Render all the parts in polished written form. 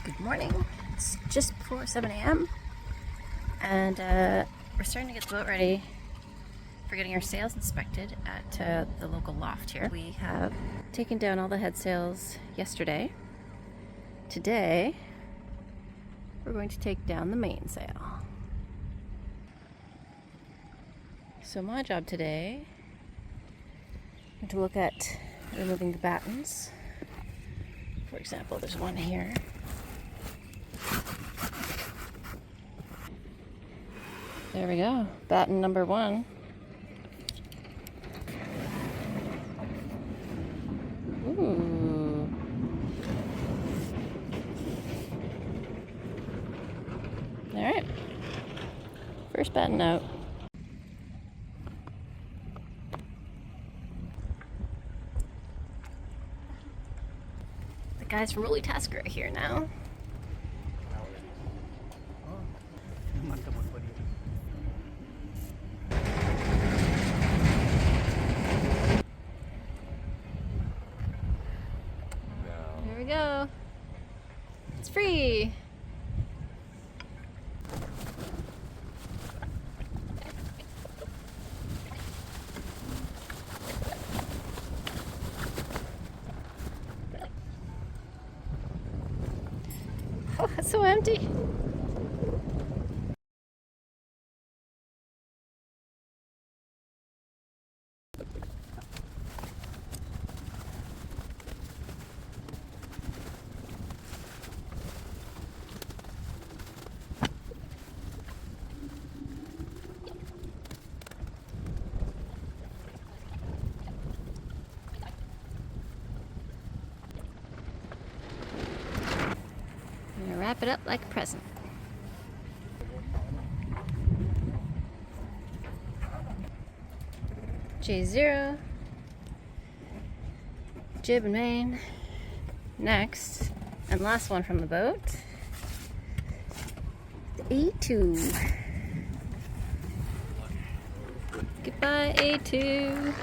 Good morning. It's just before 7 a.m. and we're starting to get the boat ready for getting our sails inspected at the local loft here. We have taken down all the head sails yesterday. Today, we're going to take down the mainsail. So my job today is to look at removing the battens. For example, there's one here. There we go, batten number 1. Ooh. All right, first batten out. The guys from Rolly Tasker are here now. There we go. It's free. Oh, it's so empty. I'm gonna wrap it up like a present. J0, jib and main. Next, and last one from the boat, the A2. Goodbye, A2.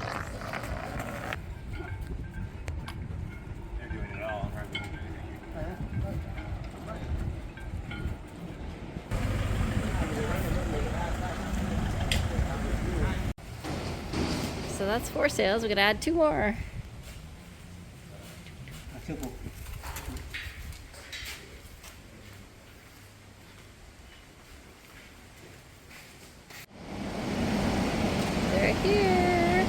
So that's 4 sails. We're gonna add 2 more. They're here.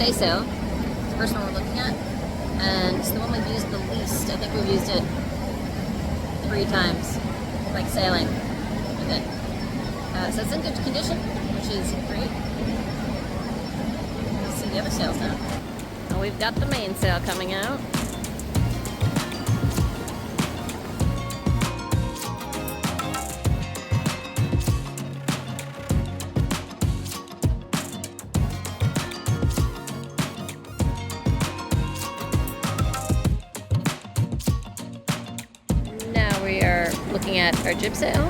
Staysail, the first one we're looking at, and it's the one we've used the least. I think we've used it 3 times, like sailing with it. So it's in good condition, which is great. Let's see the other sails now. Well, we've got the mainsail coming out. We are looking at our jib sail.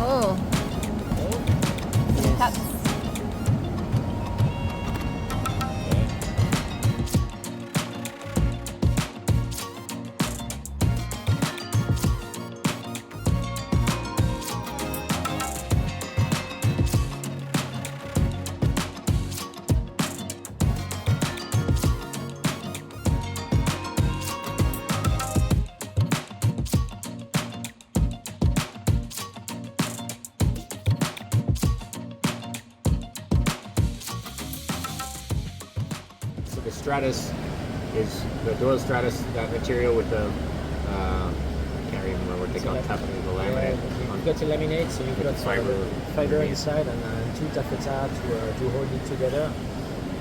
Oh, Yes. cups. So the stratus is the Doyle stratus, that material with the I can't even remember what they call it, top of the laminate. You've got a laminate, so you've got fiber fiber underneath. inside and two taffeta to hold it together.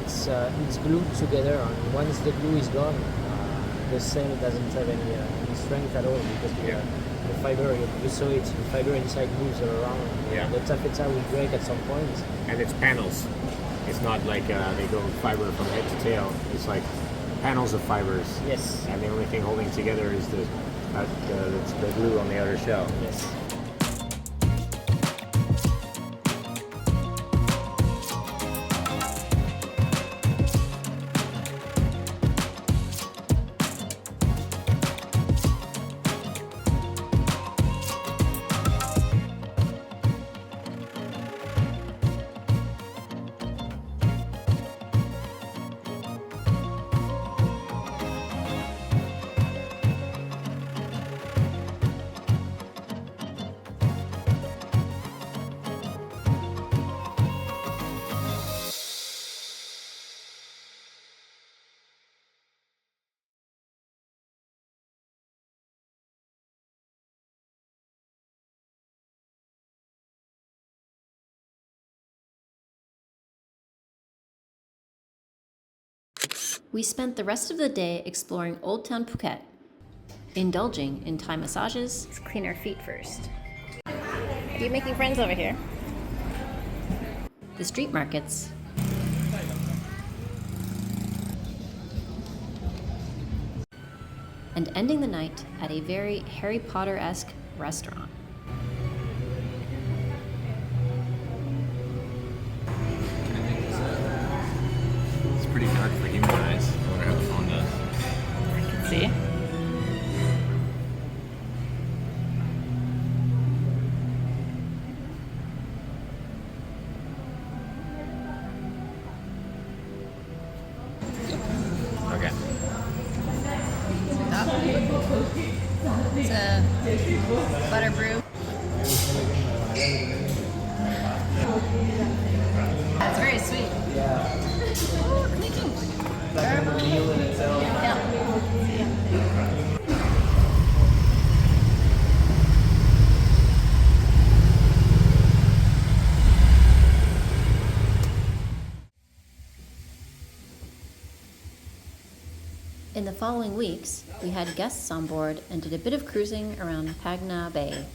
It's glued together, and once the glue is gone, the sail doesn't have any strength at all because the fiber, you saw it, the fiber inside moves around. Yeah. The taffeta will break at some point. And it's panels. It's not like they go fiber from head to tail. It's like panels of fibers. Yes. And the only thing holding together is the glue on the outer shell. Yes. We spent the rest of the day exploring Old Town Phuket, indulging in Thai massages. Let's clean our feet first. Are you making friends over here? The street markets. And ending the night at a very Harry Potter-esque restaurant. It's pretty dark for human eyes. I wonder how the phone does. I can see. Okay. It's a butter brew. It's very sweet. Oh, clicking. Yeah. In the following weeks, we had guests on board and did a bit of cruising around Phagna Bay.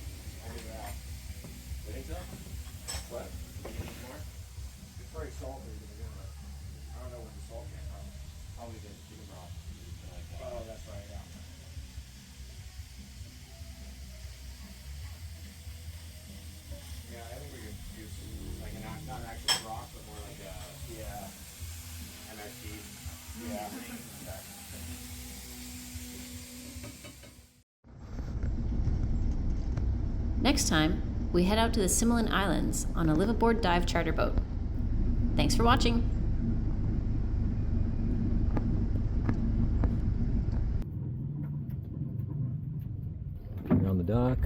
What? It's very salty to begin with. I don't know where the salt came from. Probably the chicken broth. Oh, that's right, yeah. Yeah, I think we could use like not an actual broth, but more like a MSG. Yeah. Next time, we head out to the Simolan Islands on a liveaboard dive charter boat. Thanks for watching. We're on the dock.